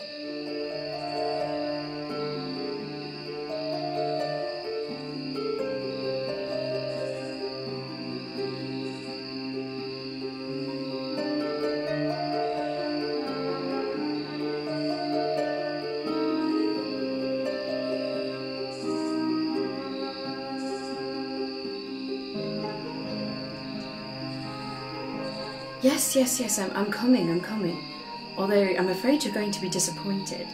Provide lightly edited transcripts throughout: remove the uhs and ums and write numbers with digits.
Yes, I'm coming. Although I'm afraid you're going to be disappointed.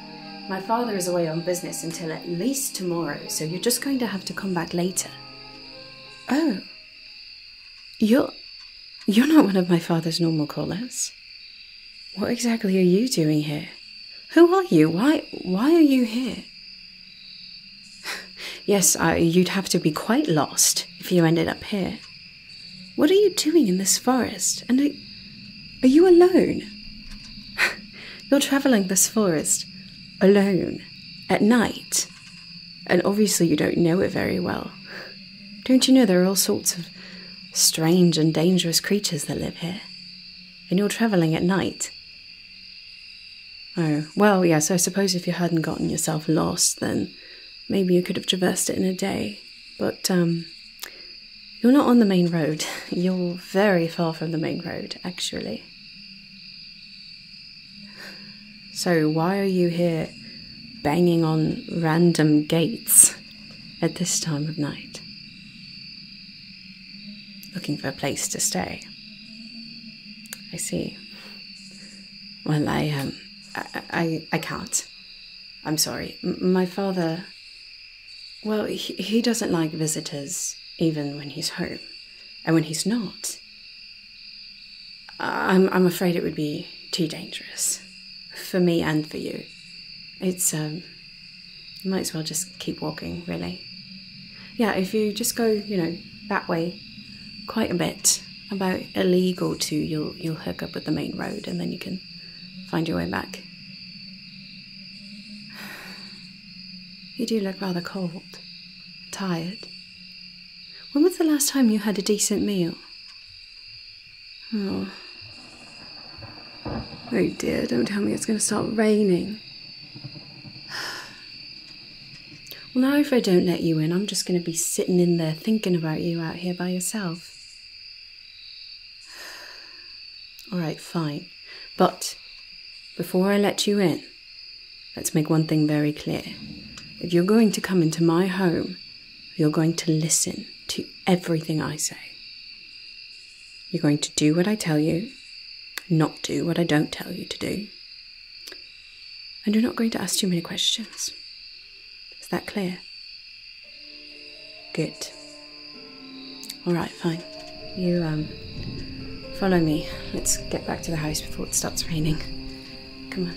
My father is away on business until at least tomorrow, so you're just going to have to come back later. Oh. You're not one of my father's normal callers. What exactly are you doing here? Who are you? Why are you here? Yes, you'd have to be quite lost if you ended up here. What are you doing in this forest? And are you alone? You're travelling this forest alone at night. And obviously you don't know it very well. Don't you know there are all sorts of strange and dangerous creatures that live here? And you're travelling at night. Oh, well, yes, I suppose if you hadn't gotten yourself lost, then maybe you could have traversed it in a day. But, you're not on the main road. You're very far from the main road, actually. So why are you here banging on random gates at this time of night? Looking for a place to stay. I see. Well, I can't. I'm sorry. My father, well, he doesn't like visitors even when he's home. And when he's not, I'm afraid it would be too dangerous. For me and for you. It's, you might as well just keep walking, really. Yeah, if you just go, that way quite a bit, about a league or two, you'll hook up with the main road and then you can find your way back. You do look rather cold, tired. When was the last time you had a decent meal? Oh. Oh dear, don't tell me it's going to start raining. Well, now if I don't let you in, I'm just going to be sitting in there thinking about you out here by yourself. Alright, fine. But before I let you in, let's make one thing very clear. If you're going to come into my home, you're going to listen to everything I say. You're going to do what I tell you, not do what I don't tell you to do. And you're not going to ask too many questions. Is that clear? Good. Alright, fine. You, follow me. Let's get back to the house before it starts raining. Come on.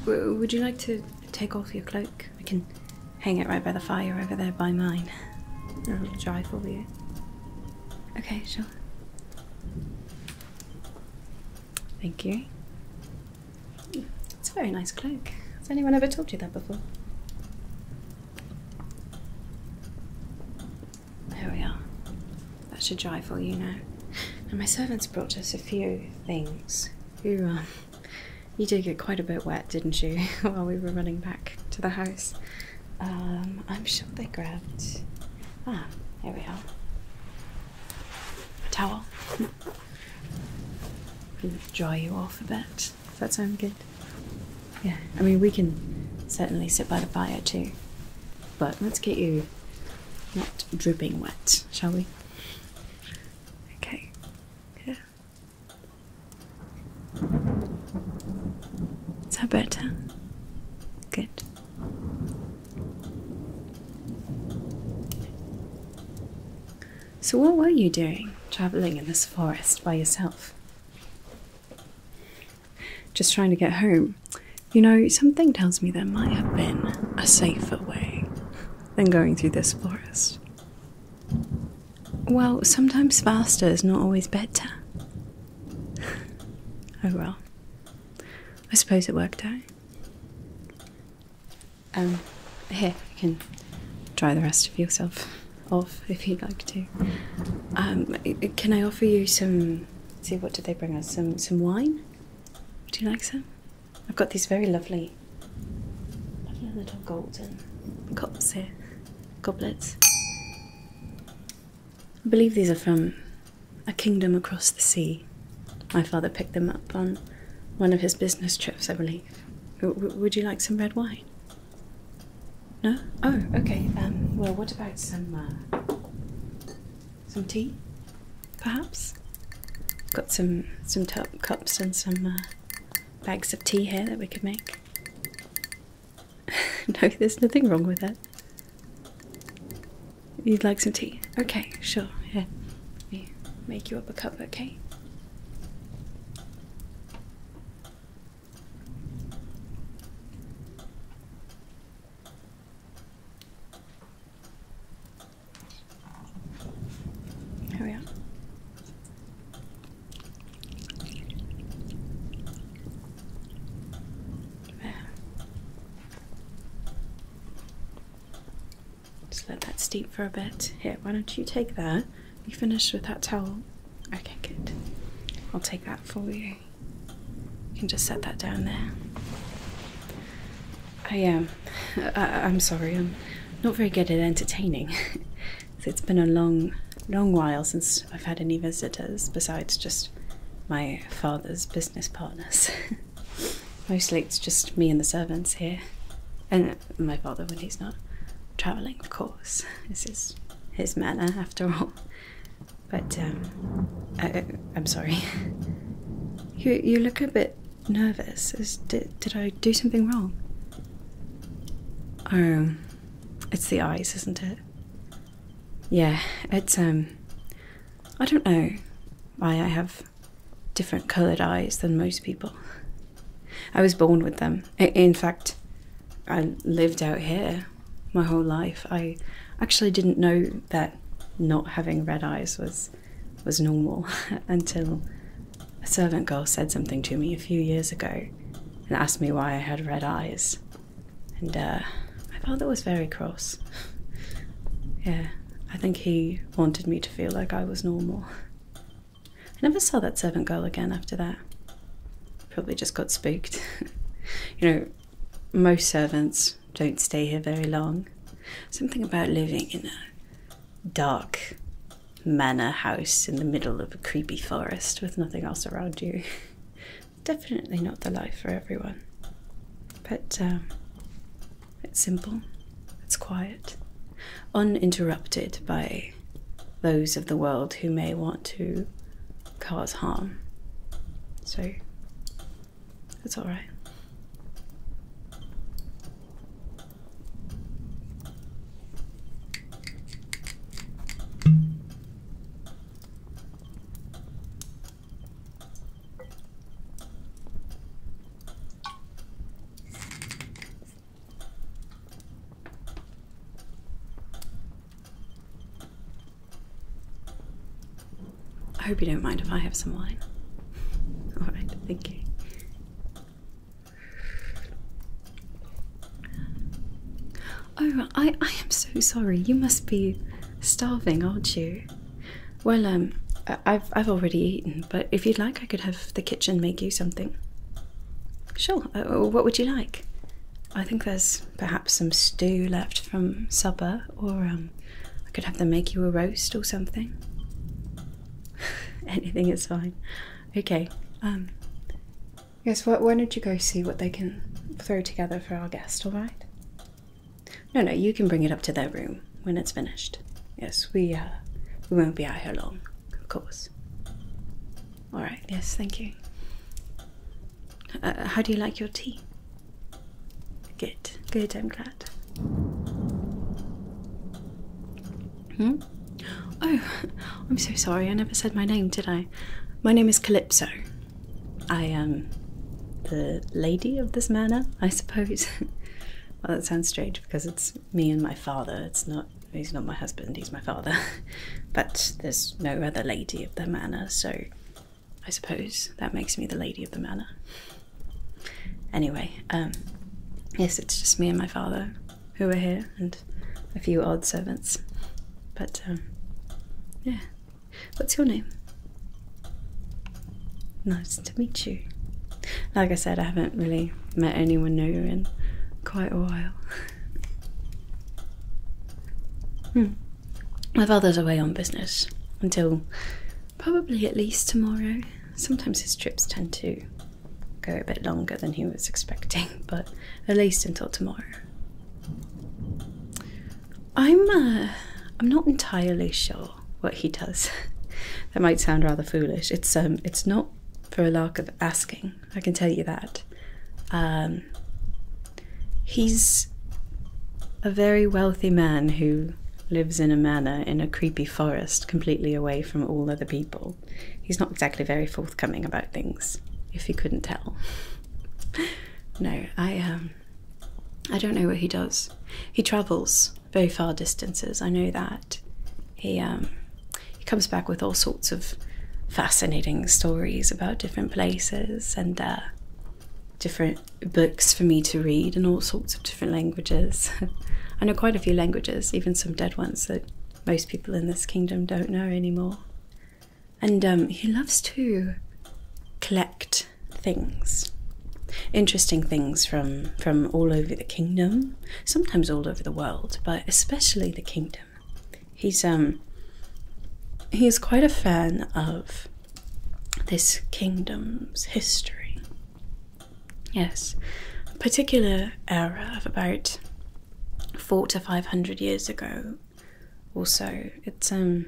Oh, would you like to take off your cloak? I can hang it right by the fire over there by mine. It'll dry for you. Okay, sure. Thank you. It's a very nice cloak. Has anyone ever told you that before? There we are. That should dry for you now. And my servants brought us a few things. You did get quite a bit wet, didn't you, while we were running back to the house? I'm sure they grabbed... Ah, here we are. A towel. Dry you off a bit. Does that sound good? Yeah, I mean, we can certainly sit by the fire too. But let's get you not dripping wet, shall we? Okay. Yeah. Is that better? Good. So what were you doing, travelling in this forest by yourself? Just trying to get home. You know, something tells me there might have been a safer way than going through this forest. Well, sometimes faster is not always better. Oh well. I suppose it worked out. Here, you can dry the rest of yourself off if you'd like to. Can I offer you some... See, what did they bring us? Some wine? Would you like some? I've got these very lovely little golden cups here. Goblets. I believe these are from a kingdom across the sea. My father picked them up on one of his business trips, I believe. Would you like some red wine? No? Oh, okay. Well, what about some tea, perhaps? Got some cups and some bags of tea here that we could make. No, there's nothing wrong with that. You'd like some tea? Okay, sure. Here, let me make you up a cup, okay? Here we are. Just let that steep for a bit. Here, why don't you take that? You finished with that towel? Okay, good. I'll take that for you. You can just set that down there. I'm sorry, I'm not very good at entertaining. It's been a long while since I've had any visitors besides just my father's business partners. Mostly it's just me and the servants here. And my father when he's not travelling, of course. This is his manor, after all. But, I'm sorry. You look a bit nervous. Did I do something wrong? Oh, it's the eyes, isn't it? Yeah, it's, I don't know why I have different coloured eyes than most people. I was born with them. In fact, I lived out here my whole life. I actually didn't know that not having red eyes was normal until a servant girl said something to me a few years ago and asked me why I had red eyes. And my father was very cross. Yeah, I think he wanted me to feel like I was normal. I never saw that servant girl again after that. Probably just got spooked. You know, most servants don't stay here very long. Something about living in a dark manor house in the middle of a creepy forest with nothing else around you. Definitely not the life for everyone. But it's simple, it's quiet, uninterrupted by those of the world who may want to cause harm. So it's all right. I hope you don't mind if I have some wine. All right, thank you. Oh, I am so sorry. You must be starving, aren't you? Well, I've already eaten, but if you'd like, I could have the kitchen make you something. Sure. What would you like? I think there's perhaps some stew left from supper, or I could have them make you a roast or something. Anything is fine. Okay. Yes. Why don't you go see what they can throw together for our guest? All right. No, you can bring it up to their room when it's finished. Yes, we won't be out here long, of course. All right. Yes, thank you. How do you like your tea? Good. I'm glad. Oh, I'm so sorry. I never said my name, did I? My name is Calypso. I am the lady of this manor, I suppose. Well, that sounds strange because it's me and my father. It's not he's not my husband, he's my father. But there's no other lady of the manor, so I suppose that makes me the lady of the manor. Anyway, yes, it's just me and my father who are here, and a few odd servants. But, yeah. What's your name? Nice to meet you. Like I said, I haven't really met anyone new in quite a while. My father's away on business until probably at least tomorrow. Sometimes his trips tend to go a bit longer than he was expecting, but at least until tomorrow. I'm not entirely sure what he does. That might sound rather foolish. It's not for a lack of asking, I can tell you that. He's a very wealthy man who lives in a manor in a creepy forest, completely away from all other people. He's not exactly very forthcoming about things, if you couldn't tell. No, I don't know what he does. He travels very far distances, I know that. He comes back with all sorts of fascinating stories about different places and different books for me to read in all sorts of different languages. I know quite a few languages, even some dead ones that most people in this kingdom don't know anymore. And he loves to collect things. Interesting things from all over the kingdom, sometimes all over the world, but especially the kingdom. He's quite a fan of this kingdom's history. Yes, a particular era of about 400 to 500 years ago or so. It's oh,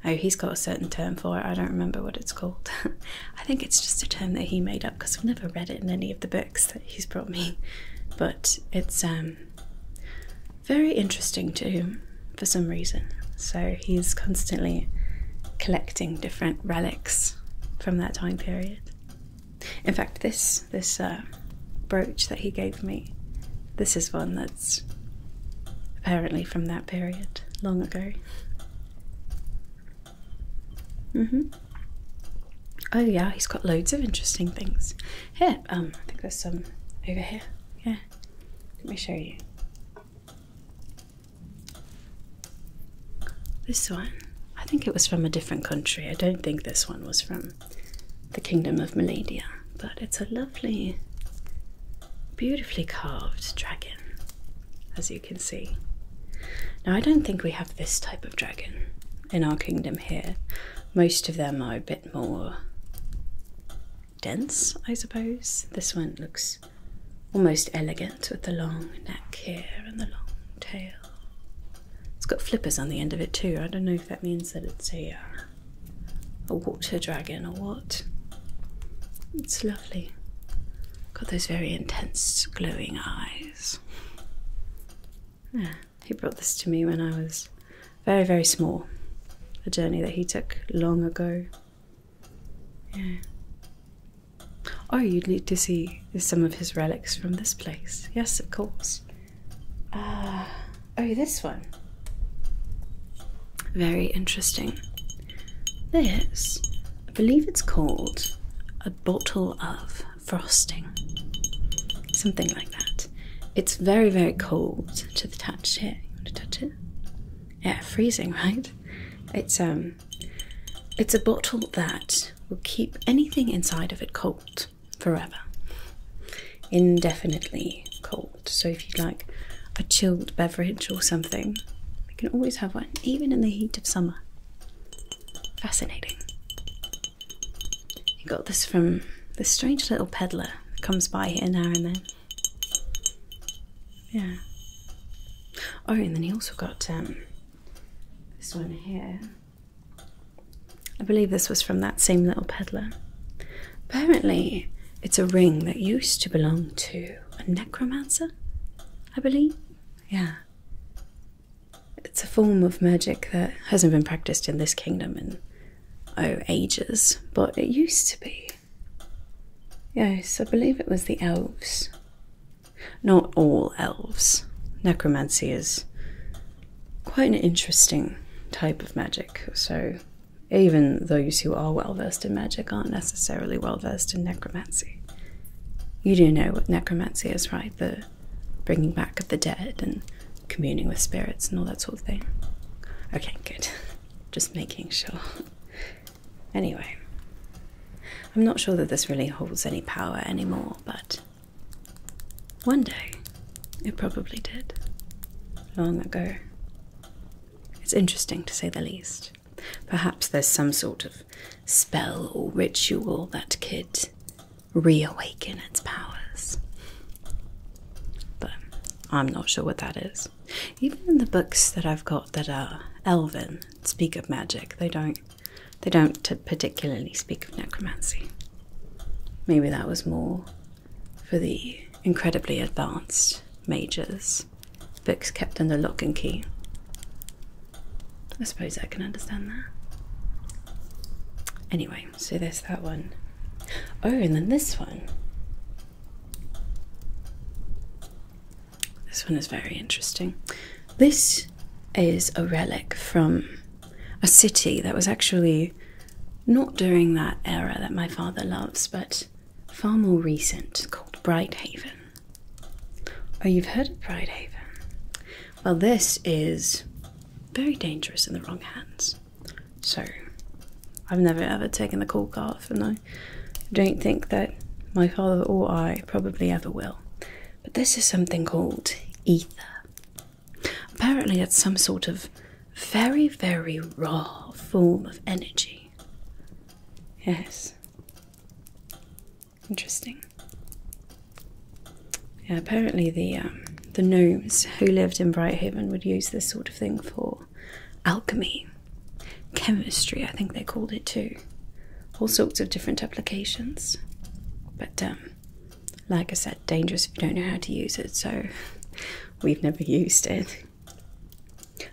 he's got a certain term for it. I don't remember what it's called. I think it's just a term that he made up because I've never read it in any of the books that he's brought me. But it's very interesting to him for some reason. So he's constantly collecting different relics from that time period. In fact, this brooch that he gave me, this is one that's apparently from that period, long ago. Oh yeah, he's got loads of interesting things. Here, I think there's some over here. Yeah, let me show you. This one, I think it was from a different country. I don't think this one was from the Kingdom of Maladia, but it's a lovely, beautifully carved dragon, as you can see. Now, I don't think we have this type of dragon in our kingdom here. Most of them are a bit more dense, I suppose. This one looks almost elegant with the long neck here and the long tail. It's got flippers on the end of it too. I don't know if that means that it's a water dragon or what. It's lovely. Got those very intense glowing eyes. Yeah, he brought this to me when I was very, very small. A journey that he took long ago. Yeah. Oh, you'd need to see some of his relics from this place. Yes, of course. Oh, this one. Very interesting. This, I believe it's called a bottle of frosting. Something like that. It's very, very cold to the touch here. You want to touch it? Yeah, freezing, right? It's a bottle that will keep anything inside of it cold forever. Indefinitely cold. So if you'd like a chilled beverage or something, you can always have one, even in the heat of summer. Fascinating. He got this from this strange little peddler that comes by here now and then. Yeah. Oh, and then he also got this one here. I believe this was from that same little peddler. Apparently, it's a ring that used to belong to a necromancer, I believe. Yeah. It's a form of magic that hasn't been practiced in this kingdom in, ages, but it used to be. Yes, I believe it was the elves. Not all elves. Necromancy is quite an interesting type of magic. So even those who are well versed in magic aren't necessarily well versed in necromancy. You do know what necromancy is, right? The bringing back of the dead and communing with spirits and all that sort of thing. Okay, good. Just making sure. Anyway, I'm not sure that this really holds any power anymore, but one day it probably did. Long ago. It's interesting, to say the least. Perhaps there's some sort of spell or ritual that could reawaken its powers. But I'm not sure what that is. Even in the books that I've got that are elven, speak of magic, they don't particularly speak of necromancy. Maybe that was more for the incredibly advanced mages. Books kept under lock and key. I suppose I can understand that. Anyway, so there's that one. Oh, and then this one. This one is very interesting. This is a relic from a city that was actually not during that era that my father loves, but far more recent, called Brighthaven. Oh, you've heard of Brighthaven? Well, this is very dangerous in the wrong hands. So, I've never ever taken the cork off, and I don't think that my father or I probably ever will. But this is something called ether. Apparently it's some sort of very, very raw form of energy. Yes. Interesting. Yeah, apparently the gnomes who lived in Brighthaven would use this sort of thing for alchemy, chemistry, I think they called it too. All sorts of different applications. But, like I said, dangerous if you don't know how to use it, so we've never used it.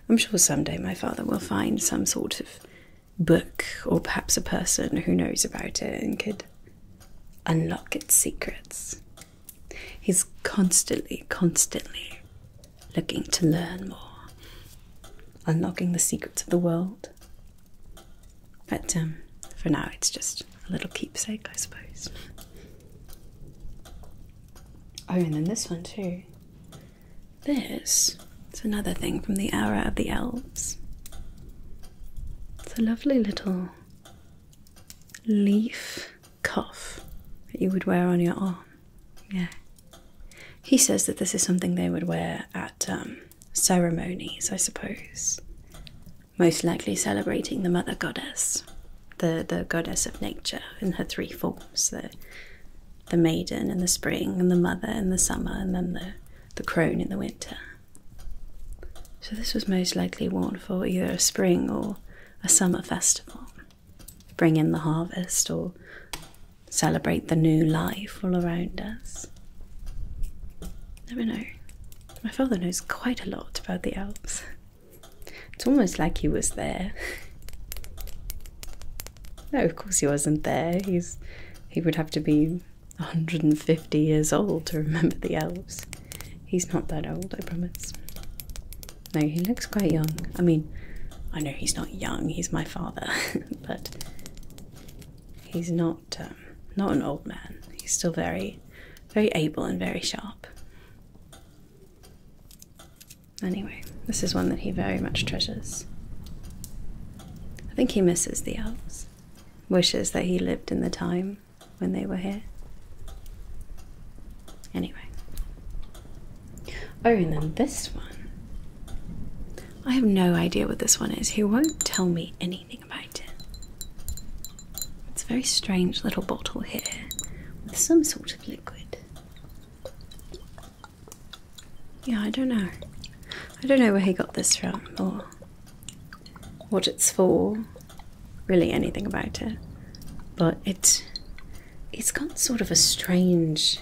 I'm sure someday my father will find some sort of book, or perhaps a person who knows about it and could unlock its secrets. He's constantly looking to learn more, unlocking the secrets of the world. But for now it's just a little keepsake, I suppose. Oh, and then this one too. This is another thing from the era of the elves. It's a lovely little leaf cuff that you would wear on your arm. Yeah. He says that this is something they would wear at ceremonies, I suppose. Most likely celebrating the mother goddess, the goddess of nature in her three forms, the maiden in the spring, and the mother in the summer, and then the crone in the winter. So this was most likely worn for either a spring or a summer festival. Bring in the harvest or celebrate the new life all around us. Never know. My father knows quite a lot about the elves. It's almost like he was there. No, of course he wasn't there. He would have to be 150 years old to remember the elves. He's not that old, I promise. No, he looks quite young. I mean, I know he's not young, he's my father, but he's not an old man. He's still very, very able and very sharp. Anyway, this is one that he very much treasures. I think he misses the elves. Wishes that he lived in the time when they were here. Anyway. Oh, and then this one. I have no idea what this one is. He won't tell me anything about it. It's a very strange little bottle here with some sort of liquid. Yeah, I don't know. I don't know where he got this from or what it's for, really anything about it. But it's got sort of a strange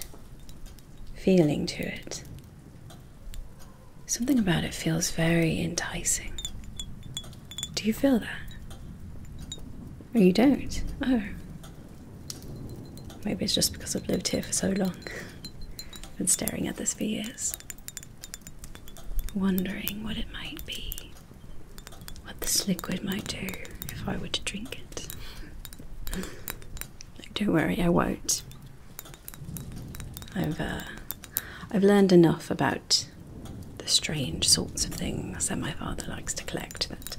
feeling to it. Something about it feels very enticing. Do you feel that? Or you don't? Oh. Maybe it's just because I've lived here for so long. I've been staring at this for years. Wondering what it might be. this liquid might do if I were to drink it. Don't worry, I won't. I've learned enough about the strange sorts of things that my father likes to collect that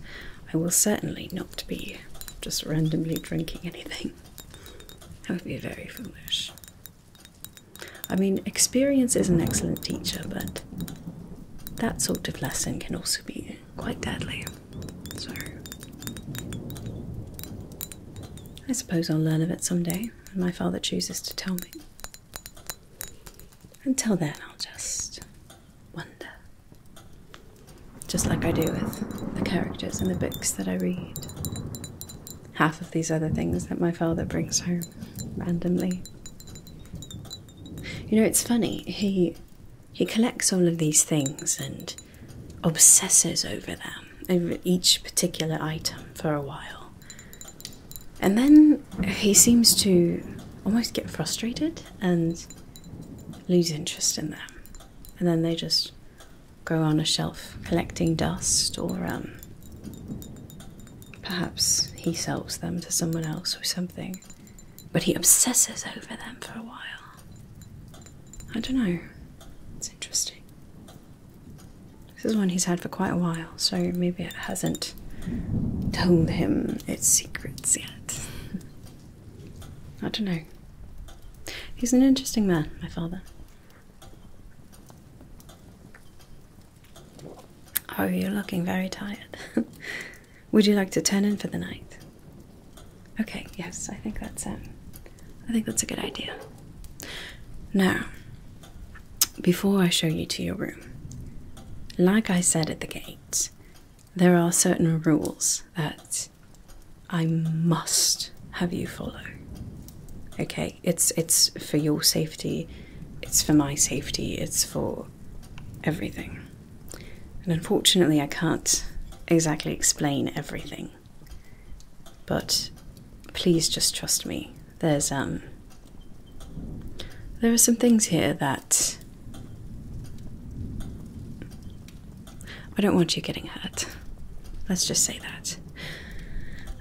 I will certainly not be just randomly drinking anything. That would be very foolish. I mean, experience is an excellent teacher, but that sort of lesson can also be quite deadly. So, I suppose I'll learn of it someday when my father chooses to tell me. Until then, I'll just wonder. Just like I do with the characters in the books that I read. Half of these other things that my father brings home randomly. You know, it's funny, he collects all of these things and obsesses over them, over each particular item for a while. And then he seems to almost get frustrated and lose interest in them. And then they just go on a shelf collecting dust, or perhaps he sells them to someone else or something. But he obsesses over them for a while. I don't know. It's interesting. This is one he's had for quite a while, so maybe it hasn't told him its secrets yet. I don't know. He's an interesting man, my father. Oh, you're looking very tired. Would you like to turn in for the night? Okay, yes, I think that's a good idea. Now, before I show you to your room, like I said at the gate, there are certain rules that I must have you follow. Okay, it's for your safety, it's for my safety, it's for everything. And unfortunately I can't exactly explain everything. But please just trust me. There are some things here that I don't want you getting hurt. Let's just say that.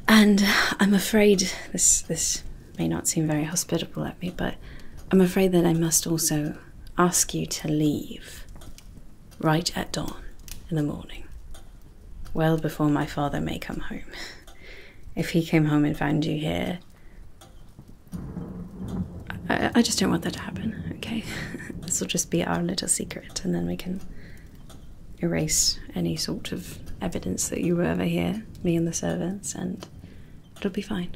And I'm afraid this may not seem very hospitable at me, but I'm afraid that I must also ask you to leave right at dawn in the morning, well before my father may come home. If he came home and found you here, I just don't want that to happen, okay? This will just be our little secret, and then we can erase any sort of evidence that you were ever here, me and the servants, and it'll be fine.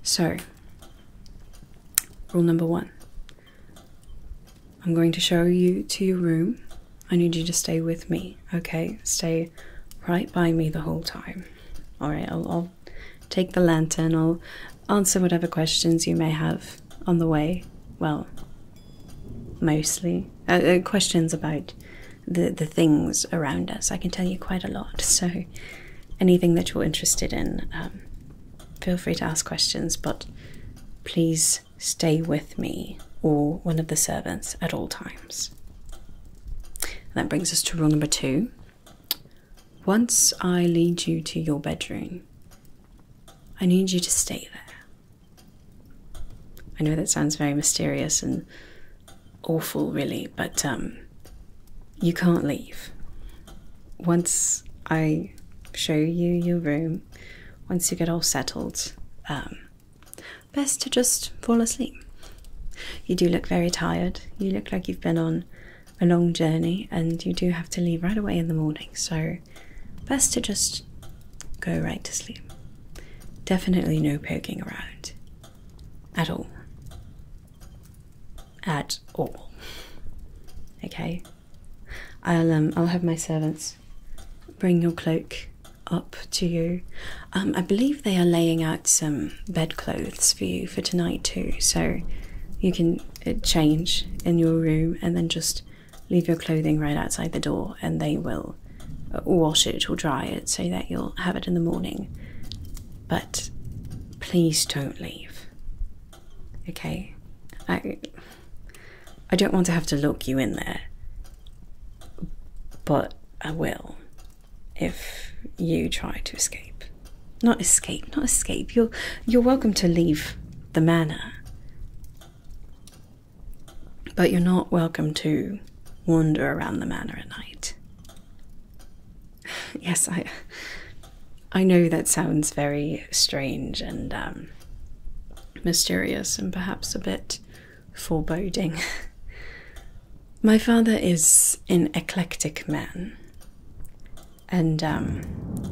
So, rule number 1. I'm going to show you to your room. I need you to stay with me, okay? Stay right by me the whole time. Alright, I'll take the lantern, I'll answer whatever questions you may have on the way. Well, mostly. Questions about the things around us. I can tell you quite a lot, so anything that you're interested in, feel free to ask questions, but please stay with me or one of the servants at all times. That brings us to rule number 2. Once I lead you to your bedroom, I need you to stay there. I know that sounds very mysterious and awful, really, but you can't leave. Once I show you your room, once you get all settled, best to just fall asleep. You do look very tired. You look like you've been on a long journey, and you do have to leave right away in the morning, so best to just go right to sleep. Definitely no poking around. At all. At all. Okay? I'll have my servants bring your cloak up to you. I believe they are laying out some bedclothes for you for tonight too, so you can change in your room and then just leave your clothing right outside the door, and they will wash it or dry it so that you'll have it in the morning. But please don't leave. Okay? I don't want to have to lock you in there, but I will if you try to escape. Not escape. You're welcome to leave the manor. But you're not welcome to wander around the manor at night. Yes, I know that sounds very strange and mysterious and perhaps a bit foreboding. My father is an eclectic man, and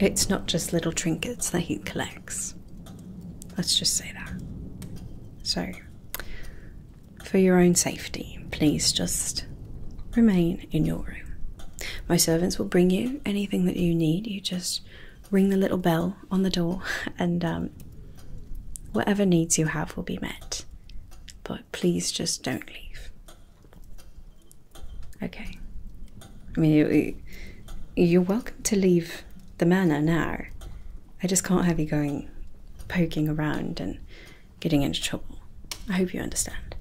it's not just little trinkets that he collects. Let's just say that. So, for your own safety, please just remain in your room. My servants will bring you anything that you need. You just ring the little bell on the door, and whatever needs you have will be met. But please just don't leave. Okay. I mean, you're welcome to leave the manor now. I just can't have you going poking around and getting into trouble. I hope you understand.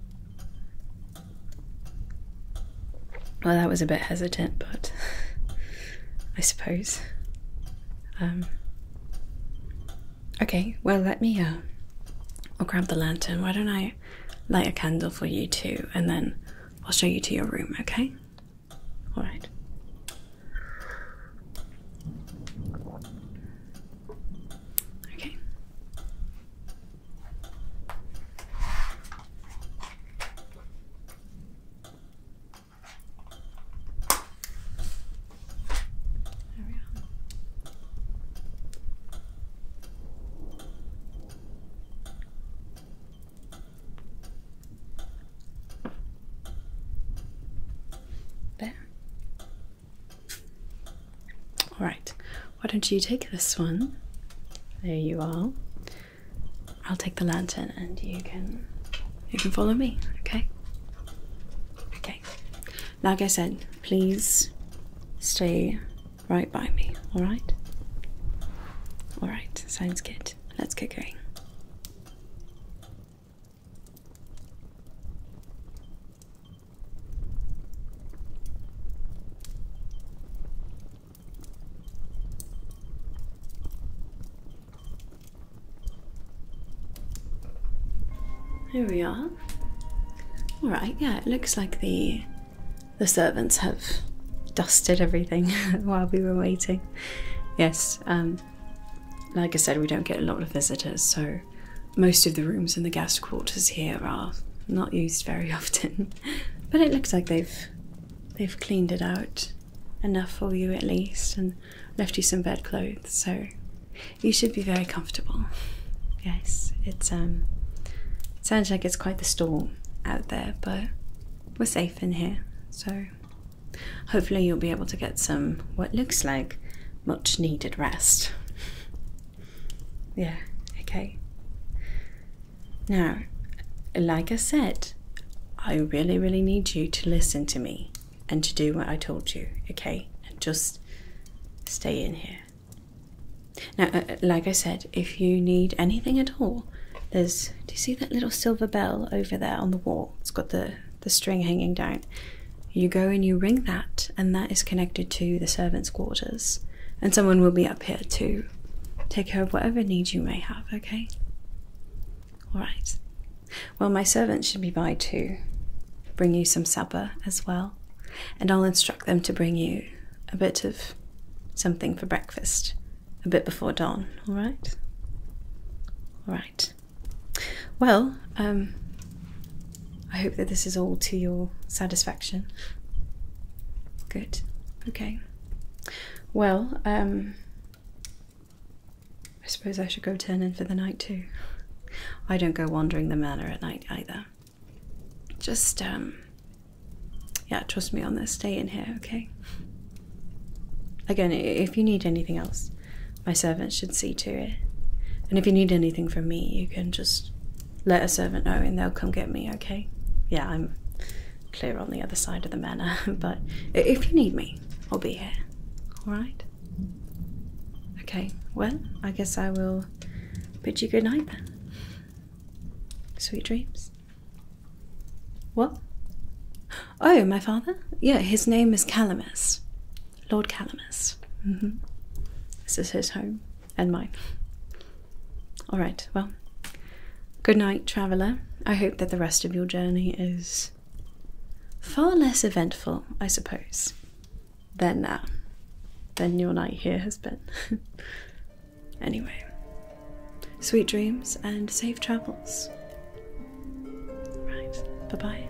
Well, that was a bit hesitant, but I suppose. Okay, well, let me, I'll grab the lantern. Why don't I light a candle for you too, and then I'll show you to your room, okay? All right. Okay. There we are. There. Alright, why don't you take this one? There you are. I'll take the lantern and you can follow me, okay? Okay. Like I said, please stay right by me, alright? Alright, sounds good. Let's get going. Here we are. Alright, yeah, it looks like the servants have dusted everything while we were waiting. Yes, like I said, we don't get a lot of visitors, so most of the rooms in the guest quarters here are not used very often. But it looks like they've cleaned it out enough for you at least, and left you some bedclothes, so you should be very comfortable. Yes, it's sounds like it's quite the storm out there, but we're safe in here, so hopefully you'll be able to get some what looks like much needed rest. Yeah, okay. Now, like I said, I really, really need you to listen to me and to do what I told you, okay? And just stay in here. Now, like I said, if you need anything at all, do you see that little silver bell over there on the wall? It's got the string hanging down. You go and you ring that, and that is connected to the servants' quarters. And someone will be up here to take care of whatever needs you may have, okay? Alright. Well, my servants should be by to bring you some supper as well. And I'll instruct them to bring you a bit of something for breakfast a bit before dawn, alright? Alright. Well, I hope that this is all to your satisfaction. Good. Okay. Well, I suppose I should go turn in for the night too. I don't go wandering the manor at night either. Just, yeah, trust me on this. Stay in here, okay? Again, if you need anything else, my servants should see to it. And if you need anything from me, you can just let a servant know and they'll come get me, okay? Yeah, I'm clear on the other side of the manor, but if you need me, I'll be here, alright? Okay, well, I guess I will bid you good night then. Sweet dreams. What? Oh, my father? Yeah, his name is Calamus. Lord Calamus. This is his home and mine. Alright, well, good night, traveller. I hope that the rest of your journey is far less eventful, I suppose, than your night here has been. Anyway, sweet dreams and safe travels. Right, bye-bye.